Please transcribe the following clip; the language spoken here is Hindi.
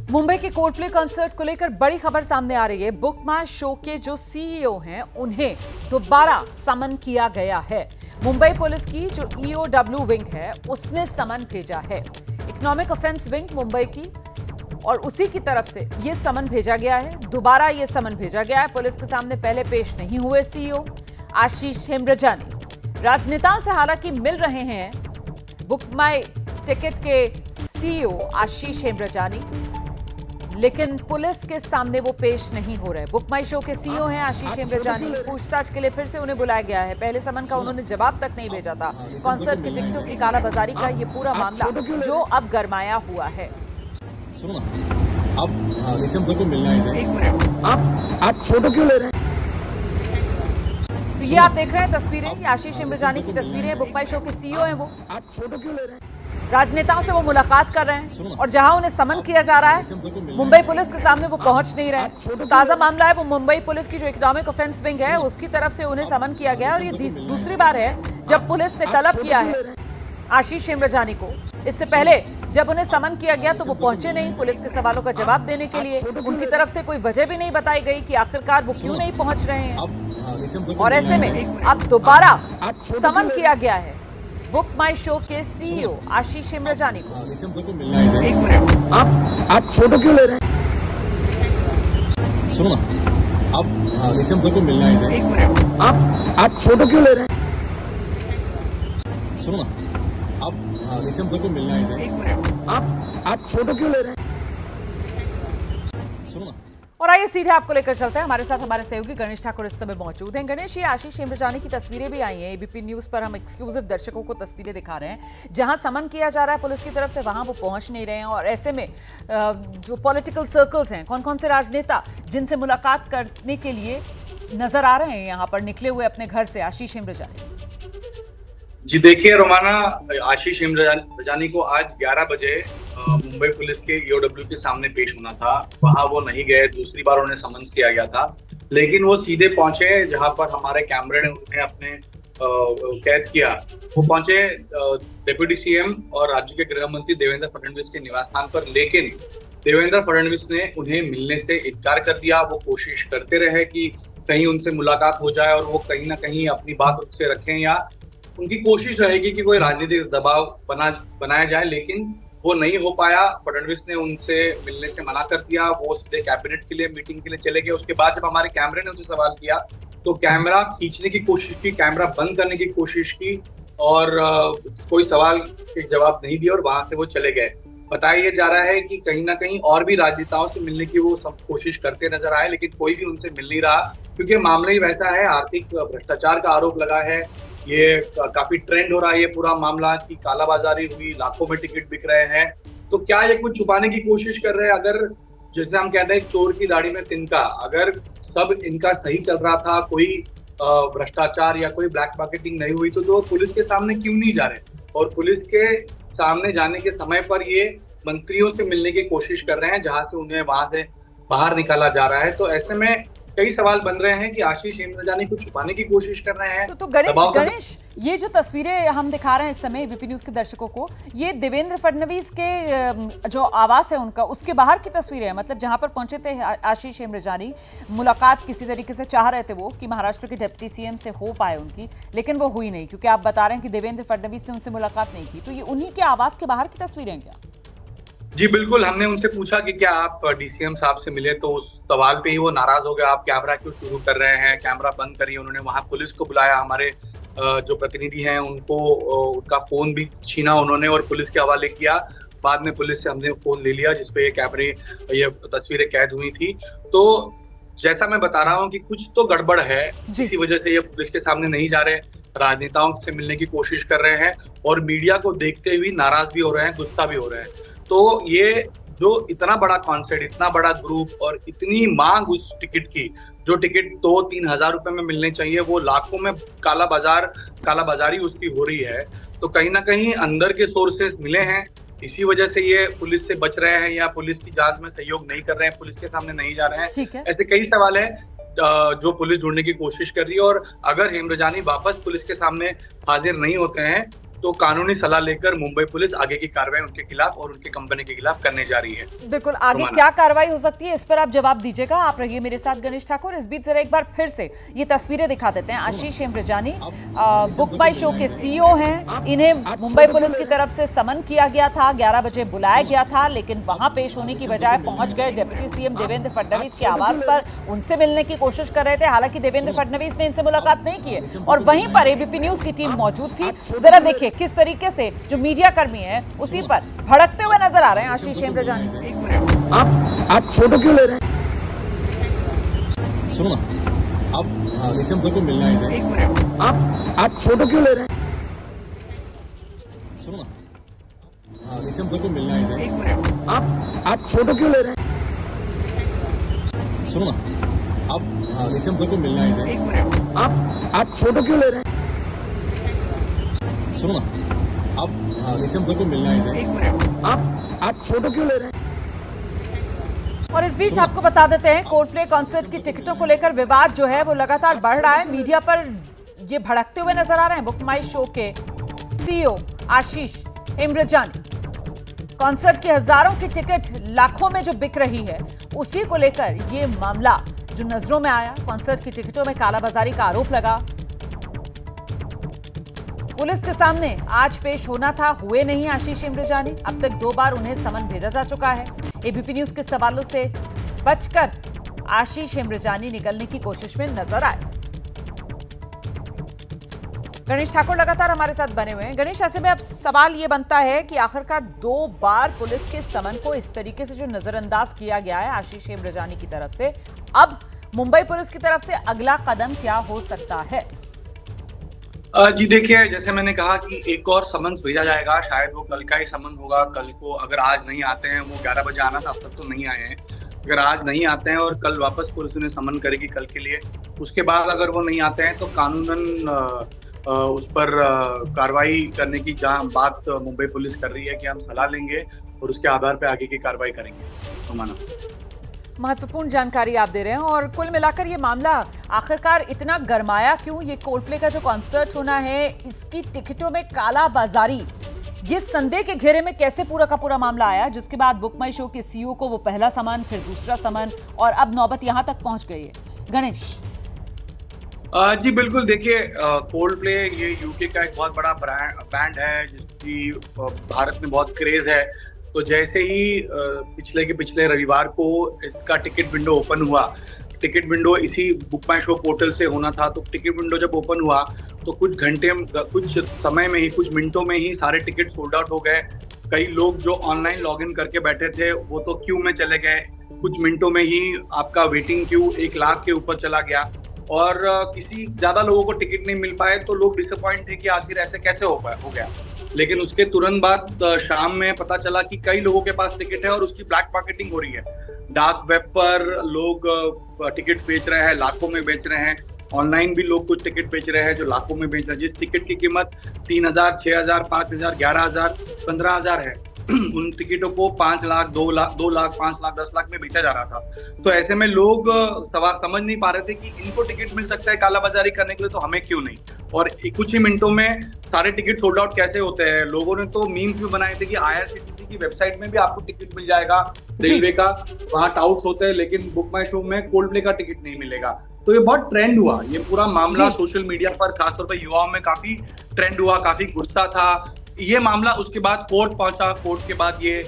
मुंबई के कोल्डप्ले कॉन्सर्ट को लेकर बड़ी खबर सामने आ रही है। बुक माई शो के जो सीईओ हैं उन्हें दोबारा समन किया गया है। मुंबई पुलिस की जो ईओडब्ल्यू विंग है उसने समन भेजा है। इकोनॉमिक ऑफेंस विंग मुंबई की और उसी की तरफ से ये समन भेजा गया है। दोबारा ये समन भेजा गया है। पुलिस के सामने पहले पेश नहीं हुए सीईओ आशीष हेमरजानी राजनेताओं से हालांकि मिल रहे हैं। बुक माई टिकट के सीईओ आशीष हेमरजानी, लेकिन पुलिस के सामने वो पेश नहीं हो रहे। बुक माई शो के सीईओ हैं आशीष हेमरजानी। पूछताछ के लिए फिर से उन्हें बुलाया गया है। पहले समन का उन्होंने जवाब तक नहीं भेजा था। कॉन्सर्ट के टिकटों की कालाबाजारी का ये पूरा मामला जो अब गरमाया हुआ है। सुनो ना, आप को मिलना है। एक मिनट, आप फोटो क्यों ले रहे हैं? तो ये आप देख रहे हैं तस्वीरें, ये आशीष हेमरजानी की तस्वीरें हैं। बुक माई शो के सीईओ हैं वो। आप फोटो क्यों ले रहे हैं? राजनेताओं से वो मुलाकात कर रहे हैं और जहां उन्हें समन किया जा रहा है मुंबई पुलिस के सामने वो पहुंच नहीं रहे। तो ताजा मामला है वो मुंबई पुलिस की जो इकोनॉमिक ऑफेंस विंग है उसकी तरफ से उन्हें समन किया गया है। और ये दूसरी बार है जब पुलिस ने तलब किया है आशीष हेमरजानी को। इससे पहले जब उन्हें समन किया गया तो वो पहुंचे नहीं पुलिस के सवालों का जवाब देने के लिए। उनकी तरफ से कोई वजह भी नहीं बताई गई कि आखिरकार वो क्यों नहीं पहुंच रहे हैं। और ऐसे में अब दोबारा समन किया गया है बुक माई शो के सीईओ आशीष हेमरजानी को। एक मिनट, आप फोटो क्यों ले रहे हैं? सुनो ना, आप को मिलना है। एक मिनट, आप फोटो क्यों ले रहे हैं? सुनो ना, आप को मिलना है। एक मिनट, आप फोटो क्यों ले रहे हैं? सुनो ना। और आइए सीधे आपको लेकर चलते हैं। हमारे साथ हमारे सहयोगी गणेश ठाकुर इस समय मौजूद हैं। गणेश, ये आशीष हेमरजानी की तस्वीरें भी आई हैं। एबीपी न्यूज पर हम एक्सक्लूसिव दर्शकों को तस्वीरें दिखा रहे हैं। जहां समन किया जा रहा है पुलिस की तरफ से वहां वो पहुंच नहीं रहे हैं। और ऐसे में जो पॉलिटिकल सर्कल्स हैं, कौन कौन से राजनेता जिनसे मुलाकात करने के लिए नजर आ रहे हैं यहाँ पर निकले हुए अपने घर से आशीष हेमरजानी? जी देखिए रोमाना, आशीष हेमरजानी को आज 11 बजे मुंबई पुलिस के ईओडब्ल्यू के सामने पेश होना था। वहां वो नहीं गए। दूसरी बार उन्हें समन्स किया गया था, लेकिन वो सीधे पहुंचे जहां पर हमारे कैमरे ने उन्हें अपने कैद किया। वो पहुंचे डिप्टी सीएम और राज्य के गृह मंत्री देवेंद्र फडणवीस के निवास स्थान पर, लेकिन देवेंद्र फडणवीस ने उन्हें मिलने से इनकार कर दिया। वो कोशिश करते रहे कि कहीं उनसे मुलाकात हो जाए और वो कहीं ना कहीं अपनी बात उनसे रखें, या उनकी कोशिश रहेगी कि कोई राजनीतिक दबाव बनाया जाए, लेकिन वो नहीं हो पाया। फडणवीस ने उनसे मिलने से मना कर दिया। वो सीधे कैबिनेट के लिए मीटिंग के लिए चले गए। उसके बाद जब हमारे कैमरे ने उनसे सवाल किया तो कैमरा खींचने की कोशिश की, कैमरा बंद करने की कोशिश की और कोई सवाल के जवाब नहीं दिया और वहां से वो चले गए। बताया जा रहा है कि कहीं ना कहीं और भी राजनेताओं से मिलने की वो सब कोशिश करते नजर आए, लेकिन कोई भी उनसे मिल नहीं रहा, क्योंकि मामला ही वैसा है। आर्थिक भ्रष्टाचार का आरोप लगा है। ये काफी ट्रेंड हो रहा है ये पूरा मामला कि कालाबाजारी हुई, लाखों में टिकट बिक रहे हैं। तो क्या ये कुछ छुपाने की कोशिश कर रहे हैं? अगर जैसे हम कहते हैं चोर की दाढ़ी में तिनका, अगर सब इनका सही चल रहा था, कोई भ्रष्टाचार या कोई ब्लैक मार्केटिंग नहीं हुई, तो पुलिस के सामने क्यों नहीं जा रहे? और पुलिस के सामने जाने के समय पर ये मंत्रियों से मिलने की कोशिश कर रहे हैं, जहां से उन्हें वहां से बाहर निकाला जा रहा है। तो ऐसे में कई सवाल बन रहे हैं कि आशीष हेमरजानी को छुपाने की कोशिश कर रहे हैं। तो गणेश, ये जो तस्वीरें हम दिखा रहे हैं इस समय एबीपी न्यूज के दर्शकों को, ये देवेंद्र फडणवीस के जो आवास है उनका, उसके बाहर की तस्वीरें हैं। मतलब जहां पर पहुंचे थे आशीष हेमरजानी, मुलाकात किसी तरीके से चाह रहे थे वो कि महाराष्ट्र के डिप्टी सीएम से हो पाए उनकी, लेकिन वो हुई नहीं, क्योंकि आप बता रहे हैं कि देवेंद्र फडणवीस ने उनसे मुलाकात नहीं की। तो ये उन्हीं के आवास के बाहर की तस्वीरें हैं क्या? जी बिल्कुल। हमने उनसे पूछा कि क्या आप डीसीएम साहब से मिले, तो उस सवाल पे ही वो नाराज हो गए। आप कैमरा क्यों शुरू कर रहे हैं, कैमरा बंद करिए। उन्होंने वहां पुलिस को बुलाया। हमारे जो प्रतिनिधि हैं उनको उनका फोन भी छीना उन्होंने और पुलिस के हवाले किया। बाद में पुलिस से हमने फोन ले लिया जिसपे ये तस्वीरें कैद हुई थी। तो जैसा मैं बता रहा हूँ कि कुछ तो गड़बड़ है, इसी वजह से ये पुलिस के सामने नहीं जा रहे, राजनेताओं से मिलने की कोशिश कर रहे हैं और मीडिया को देखते हुए नाराज भी हो रहे हैं, गुस्सा भी हो रहे हैं। तो ये जो इतना बड़ा कॉन्सर्ट, इतना बड़ा ग्रुप और इतनी मांग उस टिकट की, जो टिकट 2-3 हजार रुपए में मिलने चाहिए, वो लाखों में कालाबाजारी उसकी हो रही है। तो कहीं ना कहीं अंदर के सोर्सेस मिले हैं, इसी वजह से ये पुलिस से बच रहे हैं या पुलिस की जांच में सहयोग नहीं कर रहे हैं, पुलिस के सामने नहीं जा रहे हैं। ऐसे कई सवाल है जो पुलिस ढूंढने की कोशिश कर रही है। और अगर हेमरजानी वापस पुलिस के सामने हाजिर नहीं होते हैं तो कानूनी सलाह लेकर मुंबई पुलिस आगे की कार्रवाई उनके खिलाफ और उनके कंपनी के खिलाफ करने जा रही है। बिल्कुल, आगे क्या कार्रवाई हो सकती है इस पर आप जवाब दीजिएगा। आप रहिए मेरे साथ गणेश ठाकुर। इस बीच जरा एक बार फिर से ये तस्वीरें दिखा देते हैं। आशीष हेमरजानी बुक माई शो के सीईओ हैं। इन्हें मुंबई पुलिस की तरफ से समन किया गया था, 11 बजे बुलाया गया था, लेकिन वहां पेश होने की बजाय पहुंच गए डिप्टी सीएम देवेंद्र फडणवीस के आवास पर। उनसे मिलने की कोशिश कर रहे थे, हालांकि देवेंद्र फडणवीस ने इनसे मुलाकात नहीं की है और वहीं पर एबीपी न्यूज की टीम मौजूद थी। जरा देखिए किस तरीके से जो मीडिया कर्मी है उसी पर भड़कते हुए नजर आ रहे हैं आशीष हेमरजानी। एक मिनट, आप फोटो क्यों ले रहे हैं? सुनो ना, आप ऋषभ सर को मिलना है। एक मिनट, आप फोटो क्यों ले रहे हैं? सुनो ना, ऋषभ सर को मिलना है। एक मिनट, आप फोटो क्यों ले रहे हैं? सुनो ना, आप ऋषभ सर को मिलना है। एक मिनट, आप फोटो क्यों ले रहे हैं? सुनो ना, आप ऋषभ सर को मिलना है। एक मिनट, आप फोटो क्यों ले रहे हैं? और इस बीच आपको बता देते हैं कोल्ड प्ले कॉन्सर्ट की टिकटों को लेकर विवाद जो है वो लगातार बढ़ रहा है। मीडिया पर ये भड़कते हुए नजर आ रहे हैं बुक माई शो के सीईओ आशीष हेमरजानी। कॉन्सर्ट की हजारों की टिकट लाखों में जो बिक रही है उसी को लेकर ये मामला जो नजरों में आया। कॉन्सर्ट की टिकटों में कालाबाजारी का आरोप लगा। पुलिस के सामने आज पेश होना था, हुए नहीं आशीष हेमरजानी। अब तक 2 बार उन्हें समन भेजा जा चुका है। एबीपी न्यूज के सवालों से बचकर आशीष हेमरजानी निकलने की कोशिश में नजर आए। गणेश ठाकुर लगातार हमारे साथ बने हुए हैं। गणेश, ऐसे में अब सवाल ये बनता है कि आखिरकार 2 बार पुलिस के समन को इस तरीके से जो नजरअंदाज किया गया है आशीष हेमरजानी की तरफ से, अब मुंबई पुलिस की तरफ से अगला कदम क्या हो सकता है? जी देखिए, जैसे मैंने कहा कि एक और समन्स भेजा जाएगा, शायद वो कल का ही समन होगा। कल को अगर आज नहीं आते हैं, वो 11 बजे आना था, अब तक तो नहीं आए हैं। अगर आज नहीं आते हैं और कल वापस पुलिस उन्हें समन करेगी कल के लिए, उसके बाद अगर वो नहीं आते हैं तो कानूनन उस पर कार्रवाई करने की जहाँ बात मुंबई पुलिस कर रही है कि हम सलाह लेंगे और उसके आधार पर आगे की कार्रवाई करेंगे। तो माना महत्वपूर्ण जानकारी आप दे रहे हैं। और कुल मिलाकर ये मामला आखिरकार इतना गरमाया क्यों? ये कोल्ड प्ले का जो कॉन्सर्ट होना है, इसकी टिकटों में कालाबाजारी, ये संदेह के घेरे में कैसे पूरा का पूरा मामला आया, जिसके बाद बुक माई शो के सीईओ को वो पहला समन, फिर दूसरा समन और अब नौबत यहां तक पहुंच गई है। गणेश जी बिल्कुल, देखिए कोल्ड प्ले ये यूके का एक बहुत बड़ा बैंड है जिसकी भारत में बहुत क्रेज है। तो जैसे ही पिछले रविवार को इसका टिकट विंडो ओपन हुआ, टिकट विंडो इसी बुक माई शो पोर्टल से होना था, तो टिकट विंडो जब ओपन हुआ तो कुछ समय में ही, कुछ मिनटों में ही सारे टिकट सोल्ड आउट हो गए। कई लोग जो ऑनलाइन लॉगिन करके बैठे थे वो तो क्यू में चले गए। कुछ मिनटों में ही आपका वेटिंग क्यू 1 लाख के ऊपर चला गया और किसी ज्यादा लोगों को टिकट नहीं मिल पाए, तो लोग डिसअपॉइंट थे कि आखिर ऐसे कैसे हो गया। लेकिन उसके तुरंत बाद शाम में पता चला कि कई लोगों के पास टिकट है और उसकी ब्लैक मार्केटिंग हो रही है। डार्क वेब पर लोग टिकट बेच रहे हैं, लाखों में बेच रहे हैं। ऑनलाइन भी लोग कुछ टिकट बेच रहे हैं जो लाखों में बेच रहे हैं। जिस टिकट की कीमत 3000, 6000, 5000, 11000, 15000 है, उन टिकटों को 5 लाख, 2 लाख, 5 लाख, 10 लाख में बेचा जा रहा था। तो ऐसे में लोग समझ नहीं पा रहे थे कि इनको टिकट मिल सकता है कालाबाजारी करने के लिए, तो हमें क्यों नहीं। और कुछ ही मिनटों में सारे टिकट सोल्ड आउट कैसे होते हैं। लोगों ने तो मीम्स भी बनाए थे कि IRCTC की वेबसाइट में भी आपको टिकट मिल जाएगा रेलवे का, वहां टाउट्स होते हैं, लेकिन बुक माई शो में कोल्ड प्ले का टिकट नहीं मिलेगा। तो ये बहुत ट्रेंड हुआ, ये पूरा मामला सोशल मीडिया पर खासतौर पर युवाओं में काफी ट्रेंड हुआ, काफी गुस्सा था ये मामला। उसके बाद कोर्ट पहुंचा, कोर्ट के बाद ये